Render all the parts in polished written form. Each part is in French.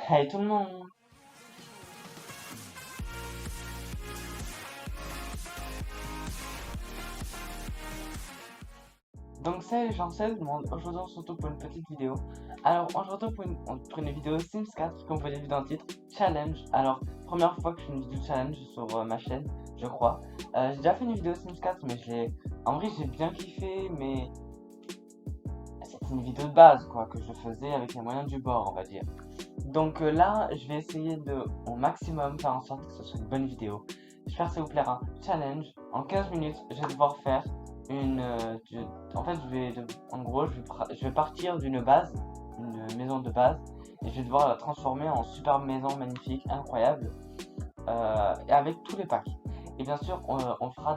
Hey tout le monde! Donc salut les gens, salut tout le monde, aujourd'hui on se retrouve pour une petite vidéo. Alors on se retrouve pour une vidéo Sims 4, comme vous l'avez vu dans le titre, Challenge. Alors première fois que je fais une vidéo challenge sur ma chaîne, je crois. J'ai déjà fait une vidéo Sims 4 mais en vrai j'ai bien kiffé, mais c'était une vidéo de base quoi, que je faisais avec les moyens du bord on va dire. Donc là je vais essayer de au maximum faire en sorte que ce soit une bonne vidéo. J'espère que ça vous plaira. Challenge, en 15 minutes je vais devoir faire une... en fait en gros je vais partir d'une base, une maison de base, et je vais devoir la transformer en superbe maison magnifique, incroyable, et avec tous les packs. Et bien sûr on fera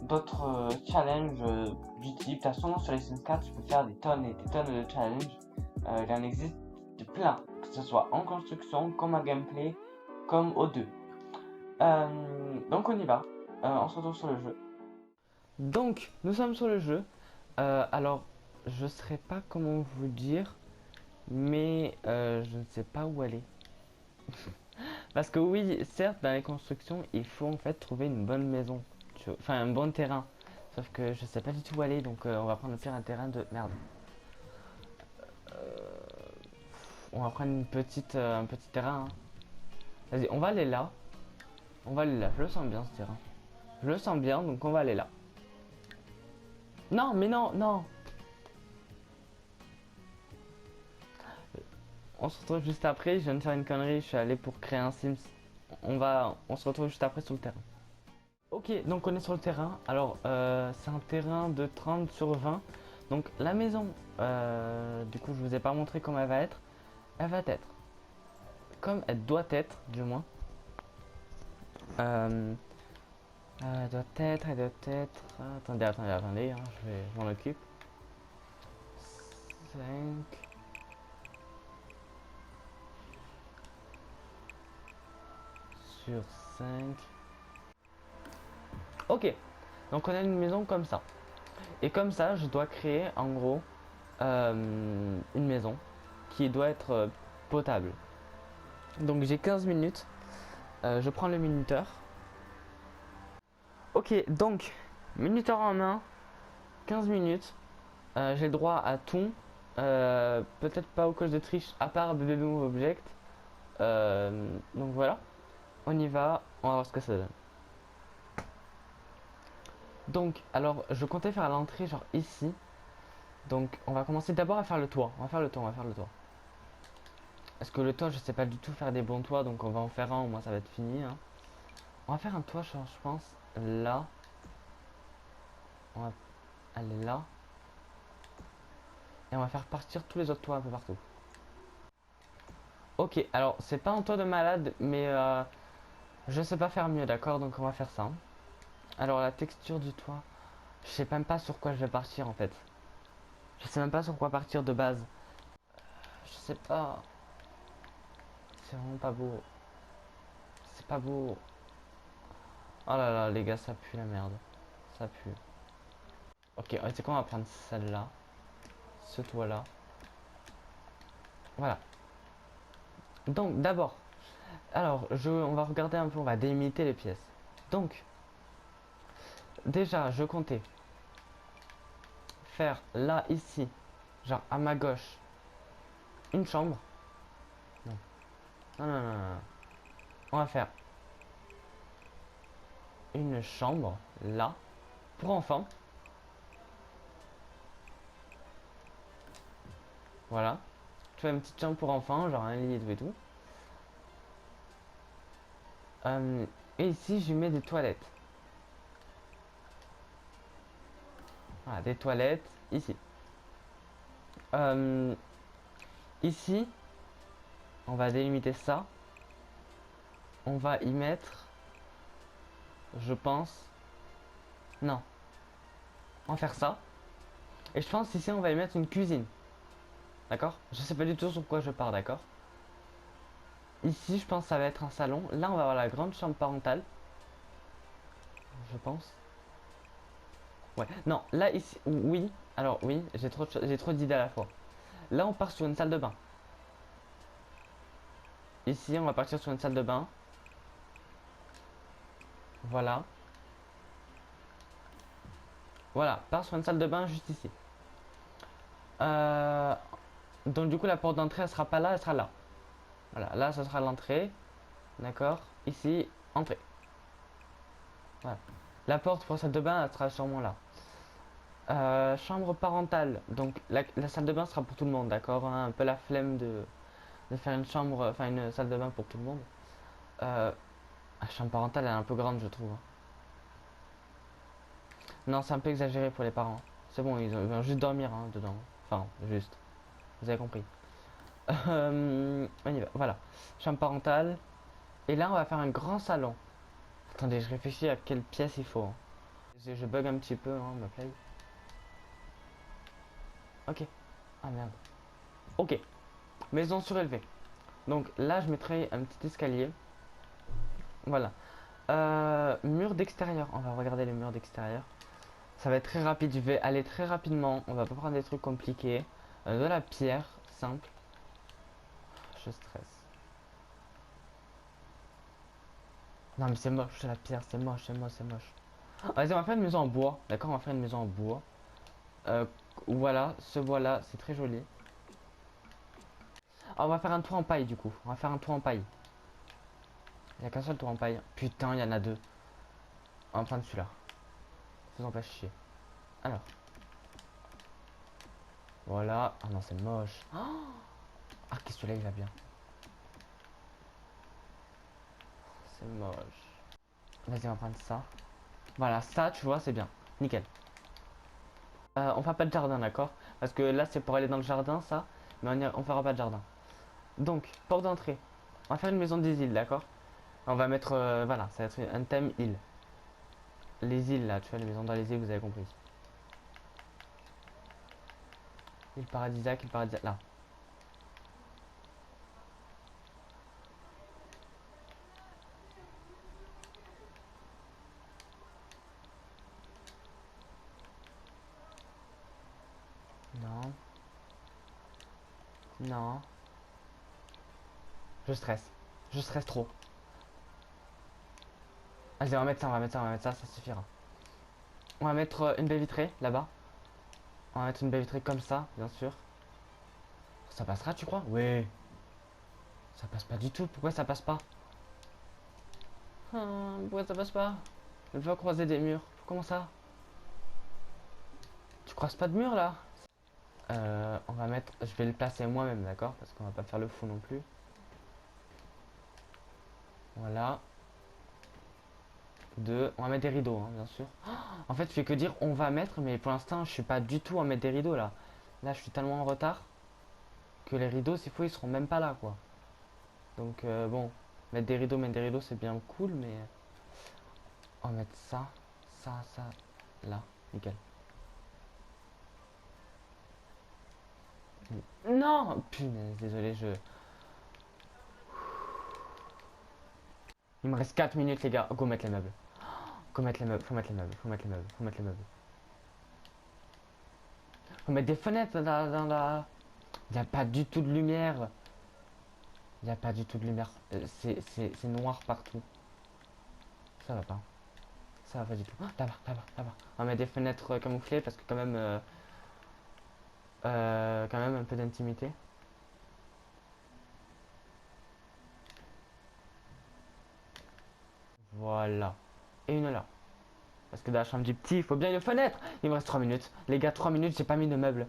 d'autres challenges du type. De toute façon sur les Sims 4 je peux faire des tonnes et des tonnes de challenges. Il en existe de plein, que ce soit en construction, comme en gameplay, comme aux deux. Donc on y va, on se retrouve sur le jeu. Donc nous sommes sur le jeu. Alors je ne saurais pas comment vous dire, mais je ne sais pas où aller. Parce que oui, certes dans les constructions il faut en fait trouver une bonne maison, enfin un bon terrain. Sauf que je sais pas du tout où aller, donc on va prendre un terrain de merde. On va prendre un petit terrain, hein. Vas-y, on va aller là. On va aller là. Je le sens bien ce terrain. Je le sens bien, donc on va aller là. Non, mais non, non. On se retrouve juste après. Je viens de faire une connerie. Je suis allé pour créer un Sims. On se retrouve juste après sur le terrain. Ok, donc on est sur le terrain. Alors, c'est un terrain de 30 sur 20. Donc la maison, du coup, je vous ai pas montré comment elle va être. Elle va être comme elle doit être, du moins. Euh, elle doit être. Attendez, hein, je m'en occupe. 5 sur 5. Ok, donc on a une maison comme ça. Et comme ça, je dois créer en gros une maison qui doit être potable. Donc j'ai 15 minutes. Je prends le minuteur. Ok, donc minuteur en main, 15 minutes. J'ai le droit à tout. Peut-être pas aux coches de triche à part BB Move Object. Donc voilà, on y va, on va voir ce que ça donne. Donc, alors je comptais faire l'entrée genre ici. Donc on va commencer d'abord à faire le toit. On va faire le toit, on va faire le toit. Parce que le toit, je sais pas du tout faire des bons toits, donc on va en faire un, au moins ça va être fini, hein. On va faire un toit, genre, je pense, là. On va aller là. Et on va faire partir tous les autres toits un peu partout. Ok, alors c'est pas un toit de malade, mais je sais pas faire mieux, d'accord? Donc on va faire ça. Alors la texture du toit, je sais même pas sur quoi je vais partir en fait. Je sais même pas sur quoi partir de base. Je sais pas. C'est vraiment pas beau. C'est pas beau. Oh là là, les gars, ça pue la merde. Ça pue. Ok, c'est quoi, on va prendre celle-là. Ce toit-là. Voilà. Donc, d'abord, alors, on va regarder un peu, on va délimiter les pièces. Donc, déjà, je comptais faire là, ici, genre à ma gauche, une chambre. Non, non. On va faire une chambre là, pour enfants. Voilà. Tu fais une petite chambre pour enfants, genre un lit et tout. Euh, et ici, je mets des toilettes. Voilà, des toilettes ici. Euh, ici, on va délimiter ça. On va y mettre, je pense, non, on va faire ça. Et je pense ici, on va y mettre une cuisine. D'accord? Je sais pas du tout sur quoi je pars, d'accord? Ici, je pense que ça va être un salon. Là, on va avoir la grande chambre parentale. Je pense. Ouais. Non, là, ici, oui. Alors, oui, j'ai trop d'idées à la fois. Là, on part sur une salle de bain. ici, on va partir sur une salle de bain. Voilà. Voilà, part sur une salle de bain juste ici. Euh, donc du coup, la porte d'entrée, elle sera pas là, elle sera là. Voilà, là, ça sera l'entrée. D'accord. Ici, entrée. Voilà. La porte pour la salle de bain, elle sera sûrement là. Chambre parentale. Donc la salle de bain sera pour tout le monde, d'accord, hein. Un peu la flemme de faire une chambre, enfin une salle de bain pour tout le monde. Euh, la chambre parentale, elle est un peu grande, je trouve, hein. Non, c'est un peu exagéré pour les parents. C'est bon, ils vont juste dormir, hein, dedans. Enfin, juste. Vous avez compris. On y va. Voilà. Chambre parentale. Et là, on va faire un grand salon. Attendez, je réfléchis à quelle pièce il faut, hein. Je bug un petit peu, hein, ma play. Ok. Ah merde. Ok. Maison surélevée. Donc là, je mettrai un petit escalier. Voilà. Mur d'extérieur. On va regarder les murs d'extérieur. Ça va être très rapide. Je vais aller très rapidement. On va pas prendre des trucs compliqués. De la pierre simple. Je stresse. Non mais c'est moche la pierre. C'est moche, c'est moche, c'est moche. Vas-y, on va faire une maison en bois. D'accord, on va faire une maison en bois. Euh, voilà, ce bois là, c'est très joli. Ah, on va faire un tour en paille du coup. On va faire un tour en paille. Il n'y a qu'un seul tour en paille. Putain, il y en a deux. On va prendre celui-là. Faisons pas chier. Alors. Voilà. Ah non, c'est moche. Ah, qu'est-ce que celui-là, il va bien. C'est moche. Vas-y, on va prendre ça. Voilà, ça, tu vois, c'est bien. Nickel. On fera pas de jardin, d'accord? Parce que là, c'est pour aller dans le jardin, ça. Mais on fera pas de jardin. Donc, porte d'entrée. On va faire une maison des îles, d'accord? On va mettre, voilà, ça va être un thème île. Les îles, là, tu vois, les maisons dans les îles, vous avez compris. Île paradisiaque, île paradisiaque, là. Non. Non. Je stresse. Je stresse trop. Vas-y, on va mettre ça, on va mettre ça, on va mettre ça, ça suffira. On va mettre une baie vitrée, là-bas. On va mettre une baie vitrée comme ça, bien sûr. Ça passera, tu crois? Oui. Ça passe pas du tout. Pourquoi ça passe pas? Pourquoi ça passe pas? Je veux croiser des murs. Comment ça? Tu croises pas de mur là? On va mettre. Je vais le placer moi-même, d'accord? Parce qu'on va pas faire le fou non plus. Voilà. Deux. On va mettre des rideaux, hein, bien sûr. En fait, je fais que dire on va mettre, mais pour l'instant, je suis pas du tout à mettre des rideaux là. Là, je suis tellement en retard que les rideaux, s'il faut, ils seront même pas là, quoi. Donc, bon, mettre des rideaux, c'est bien cool, mais on va mettre ça, ça, là, nickel. Non! Punaise, désolé, je. Il me reste 4 minutes, les gars. Go mettre les meubles. Go mettre les meubles, faut mettre les meubles, faut mettre les meubles, faut mettre les meubles. Faut mettre des fenêtres dans la. Il n'y a pas du tout de lumière. Il n'y a pas du tout de lumière. C'est noir partout. Ça va pas. Ça va pas du tout. Là-bas, là-bas, là-bas. On va mettre des fenêtres camouflées parce que quand même un peu d'intimité. Voilà. Et une là. Parce que dans la chambre du petit, il faut bien une fenêtre. Il me reste 3 minutes. Les gars, 3 minutes, j'ai pas mis de meubles.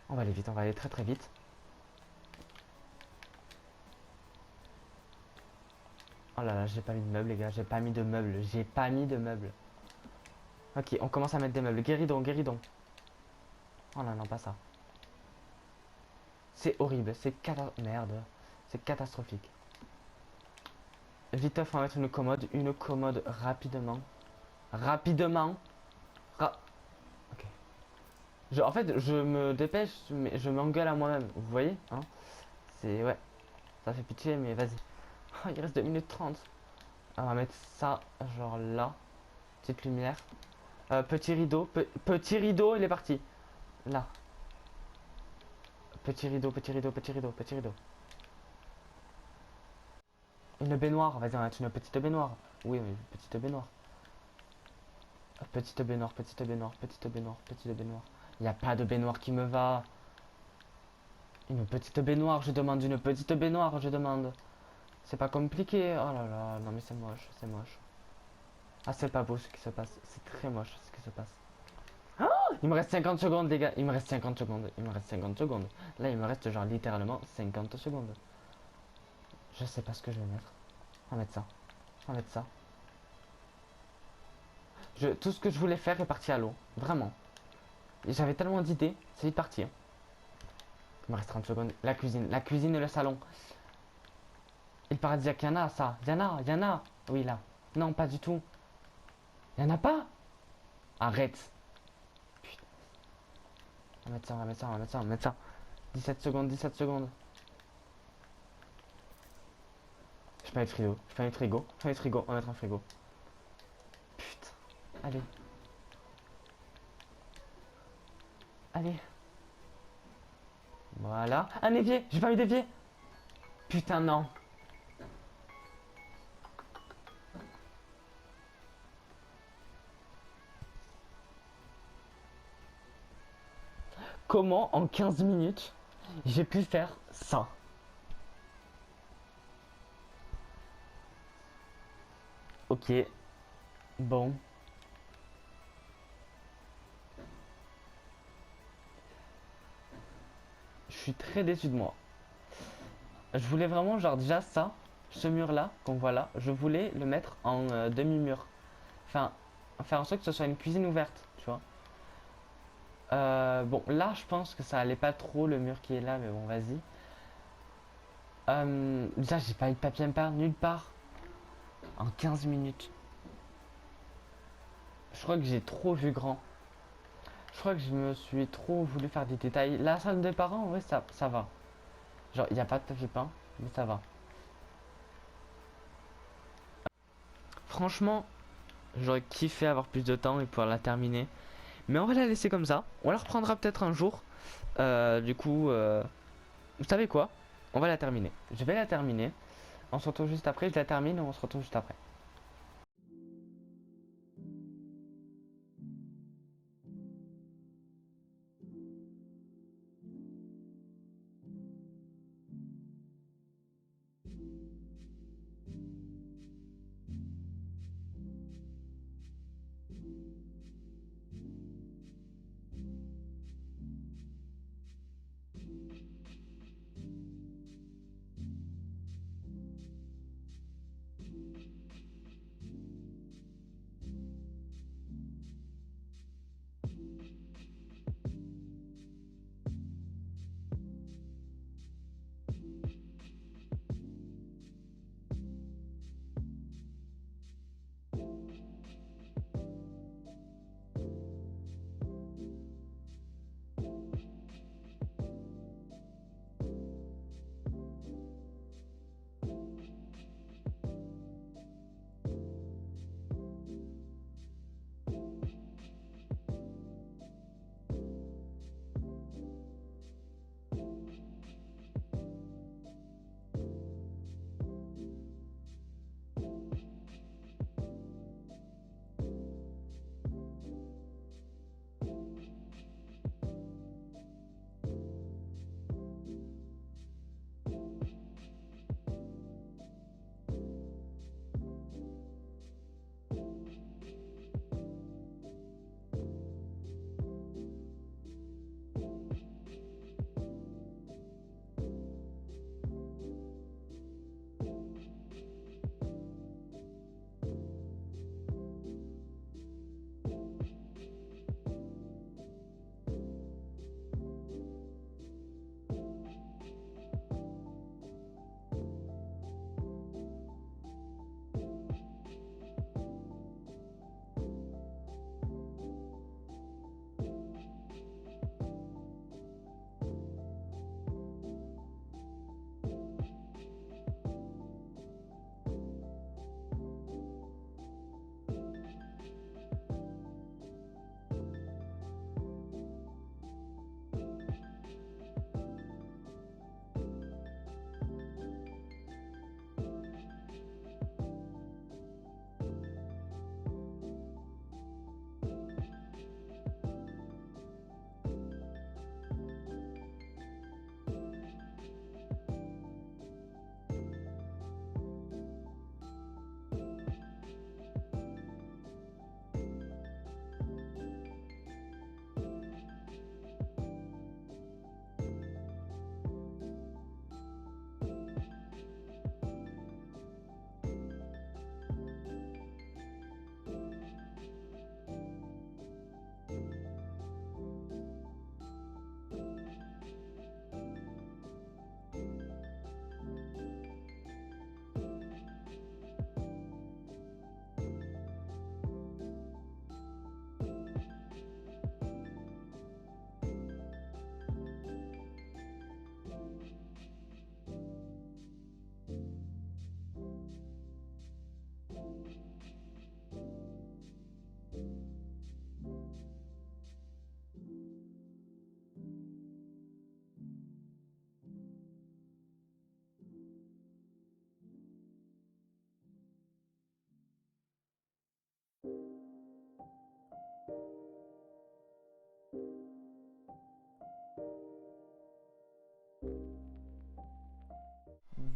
On va aller vite, on va aller très très vite. Oh là là, j'ai pas mis de meubles, les gars. J'ai pas mis de meubles. J'ai pas mis de meubles. Ok, on commence à mettre des meubles. Guéridon, guéridon. Oh là, non, pas ça. C'est horrible. Merde. C'est catastrophique. Vite, on va mettre une commode. Une commode rapidement. Rapidement. Ok. En fait, je me dépêche, mais je m'engueule à moi-même. Vous voyez, hein? C'est... Ouais. Ça fait pitié, mais vas-y. Oh, il reste 2 minutes 30. On va mettre ça, genre là. Petite lumière. Petit rideau. Petit rideau, il est parti. Là. Petit rideau, petit rideau, petit rideau, petit rideau. Une baignoire, vas-y, on va mettre une petite baignoire. Oui, mais une petite baignoire. Petite baignoire, petite baignoire, petite baignoire, petite baignoire. Il n'y a pas de baignoire qui me va. Une petite baignoire, je demande une petite baignoire, je demande. C'est pas compliqué. Oh là là, non mais c'est moche, c'est moche. Ah, c'est pas beau ce qui se passe. C'est très moche ce qui se passe. Il me reste 50 secondes, les gars. Il me reste 50 secondes. Il me reste 50 secondes. Là, il me reste genre littéralement 50 secondes. Je sais pas ce que je vais mettre. On va mettre ça. On va mettre ça. Tout ce que je voulais faire est parti à l'eau. Vraiment. J'avais tellement d'idées. C'est vite parti. Hein. Il me reste 30 secondes. La cuisine. La cuisine et le salon. Il paradisiaque, y'en a ça. Y'en a. Oui, là. Non, pas du tout. Y'en a pas. Arrête. Putain. On va mettre ça, on va mettre ça, on va mettre ça, on va mettre ça. 17 secondes, 17 secondes. Je fais un frigo. Je fais un frigo. Je fais un frigo. On va mettre un frigo. Putain. Allez. Allez. Voilà. Un évier. J'ai pas mis d'évier. Putain, non. Comment en 15 minutes j'ai pu faire ça? Ok. Bon. Je suis très déçu de moi. Je voulais vraiment, genre, déjà ça, ce mur-là, qu'on voit là, je voulais le mettre en demi-mur. Enfin, faire en sorte que ce soit une cuisine ouverte, tu vois. Bon, là, je pense que ça allait pas trop, le mur qui est là, mais bon, vas-y. Déjà, j'ai pas eu de papier peindre nulle part. En 15 minutes. Je crois que j'ai trop vu grand. Je crois que je me suis trop voulu faire des détails. La salle des parents, en vrai, ça va. Genre, il n'y a pas de papier peint, mais ça va. Franchement, j'aurais kiffé avoir plus de temps et pouvoir la terminer. Mais on va la laisser comme ça. On la reprendra peut-être un jour. Du coup, vous savez quoi? On va la terminer. Je vais la terminer. On se retrouve juste après. Je la termine et on se retrouve juste après.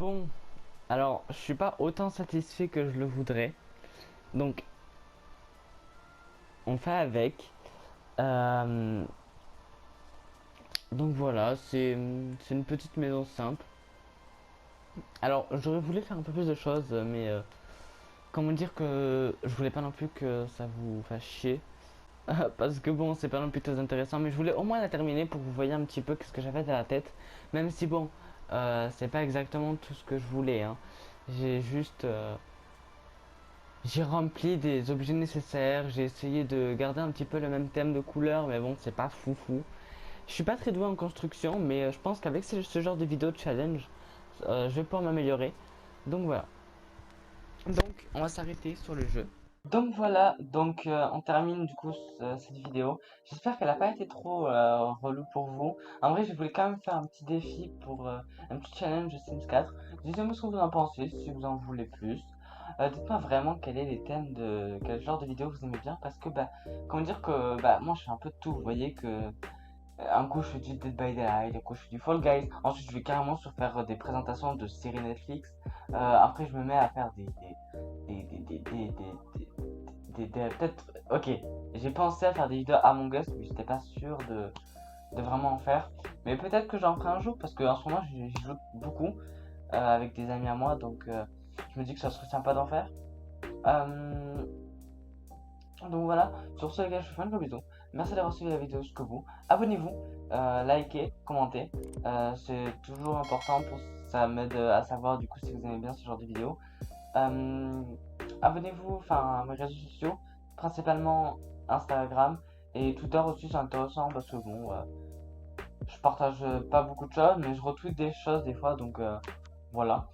Bon, alors je suis pas autant satisfait que je le voudrais. Donc on fait avec. Euh, donc voilà, c'est une petite maison simple. Alors j'aurais voulu faire un peu plus de choses, mais comment dire que je voulais pas non plus que ça vous fasse chier. Parce que bon, c'est pas non plus très intéressant, mais je voulais au moins la terminer pour que vous voyez un petit peu ce que j'avais dans la tête. Même si bon, c'est pas exactement tout ce que je voulais, hein. J'ai juste, j'ai rempli des objets nécessaires, j'ai essayé de garder un petit peu le même thème de couleur, mais bon, c'est pas foufou. Je suis pas très doué en construction, mais je pense qu'avec ce genre de vidéo de challenge, je vais pouvoir m'améliorer. Donc voilà. Donc, on va s'arrêter sur le jeu. Donc voilà, on termine du coup cette vidéo. J'espère qu'elle n'a pas été trop relou pour vous. En vrai, je voulais quand même faire un petit défi pour un petit challenge de Sims 4. Dites-moi ce que vous en pensez, si vous en voulez plus. Dites-moi vraiment quel genre de vidéo vous aimez bien, parce que bah, comment dire que bah moi je fais un peu de tout. Vous voyez que un coup je fais du Dead by Daylight, un coup je fais du Fall Guys. Ensuite je vais carrément sur faire des présentations de séries Netflix. Après je me mets à faire peut-être, ok, j'ai pensé à faire des vidéos Among Us, mais j'étais pas sûr de vraiment en faire. Mais peut-être que j'en ferai un jour, parce qu'en ce moment j'y joue beaucoup avec des amis à moi, donc je me dis que ça serait sympa d'en faire. Euh, donc voilà, sur ce les gars, je vous fais un gros bisou. Merci d'avoir suivi la vidéo jusqu'au bout. Abonnez-vous, likez, commentez. C'est toujours important pour ça m'aide à savoir du coup si vous aimez bien ce genre de vidéos. Euh, Abonnez-vous à mes réseaux sociaux, principalement Instagram et Twitter aussi, c'est intéressant parce que bon, je partage pas beaucoup de choses, mais je retweet des choses des fois, donc voilà.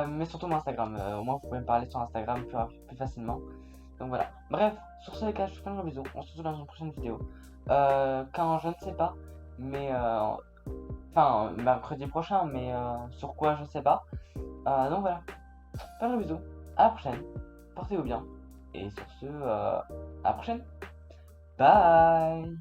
Mais surtout mon Instagram, au moins vous pouvez me parler sur Instagram plus facilement. Donc voilà. Bref, sur ce les gars, je vous fais un gros bisou. On se retrouve dans une prochaine vidéo. Quand je ne sais pas, mais mercredi prochain, mais sur quoi je sais pas. Donc voilà. Un gros bisou. À la prochaine. Portez-vous bien. Et sur ce, à la prochaine. Bye.